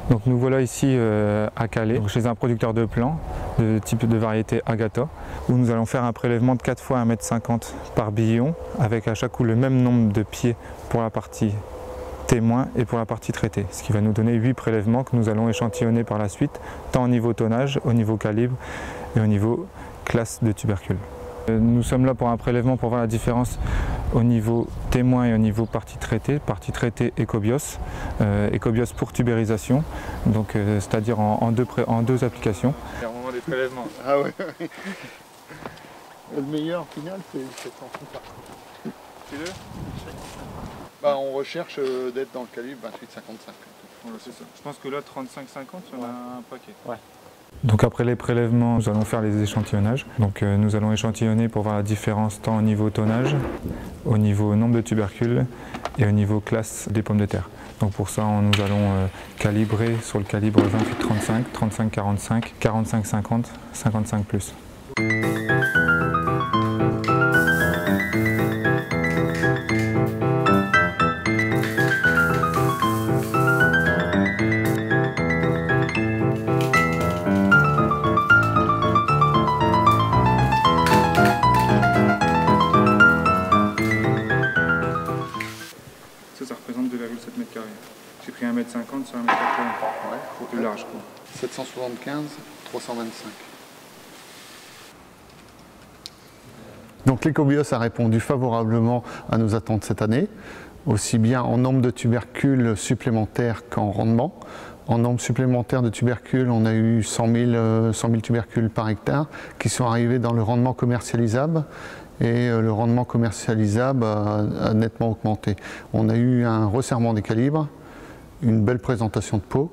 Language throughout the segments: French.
Donc nous voilà ici à Calais, chez un producteur de plants de type de variété Agata, où nous allons faire un prélèvement de 4 fois 1,50 m par billon, avec à chaque coup le même nombre de pieds pour la partie témoin et pour la partie traitée, ce qui va nous donner 8 prélèvements que nous allons échantillonner par la suite, tant au niveau tonnage, au niveau calibre et au niveau classe de tubercules. Nous sommes là pour un prélèvement pour voir la différence au niveau témoin et au niveau partie traitée Ecobios, Ecobios pour tubérisation, donc c'est-à-dire en deux applications. C'est un moment des prélèvements. Ah ouais. Le meilleur final c'est cette enfant. Tu veux? Bah, on recherche d'être dans le calibre 28-55. Voilà, c'est ça. Je pense que là 35-50 on a un paquet. Ouais. Donc après les prélèvements, nous allons faire les échantillonnages. Donc nous allons échantillonner pour voir la différence tant au niveau tonnage, au niveau nombre de tubercules et au niveau classe des pommes de terre. Donc pour ça, nous allons calibrer sur le calibre 28-35, 35-45, 45-50, 55+. Ça représente 2,7 m². J'ai pris 1,50 m sur 1,80 m. Ouais, pour plus large quoi. 775, 325. Donc l'Ecobios a répondu favorablement à nos attentes cette année, aussi bien en nombre de tubercules supplémentaires qu'en rendement. En nombre supplémentaire de tubercules, on a eu 100 000 tubercules par hectare qui sont arrivés dans le rendement commercialisable. Et le rendement commercialisable a nettement augmenté. On a eu un resserrement des calibres, une belle présentation de peau.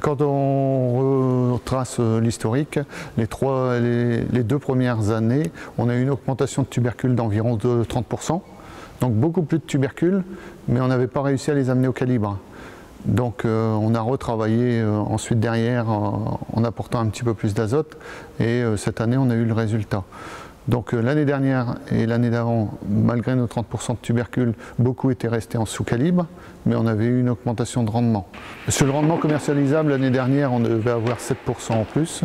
Quand on retrace l'historique, les 2 premières années, on a eu une augmentation de tubercules d'environ 30%. Donc beaucoup plus de tubercules, mais on n'avait pas réussi à les amener au calibre. Donc on a retravaillé ensuite derrière en apportant un petit peu plus d'azote et cette année on a eu le résultat. Donc l'année dernière et l'année d'avant, malgré nos 30% de tubercules, beaucoup étaient restés en sous-calibre, mais on avait eu une augmentation de rendement. Sur le rendement commercialisable, l'année dernière, on devait avoir 7% en plus,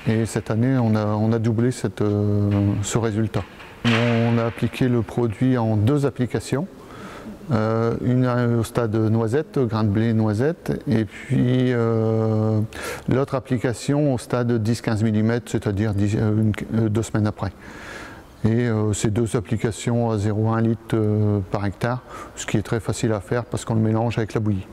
et cette année, on a doublé ce résultat. On a appliqué le produit en 2 applications. Une au stade noisette, grain de blé noisette, et puis l'autre application au stade 10-15 mm, c'est-à-dire 2 semaines après. Et ces 2 applications à 0,1 litre par hectare, ce qui est très facile à faire parce qu'on le mélange avec la bouillie.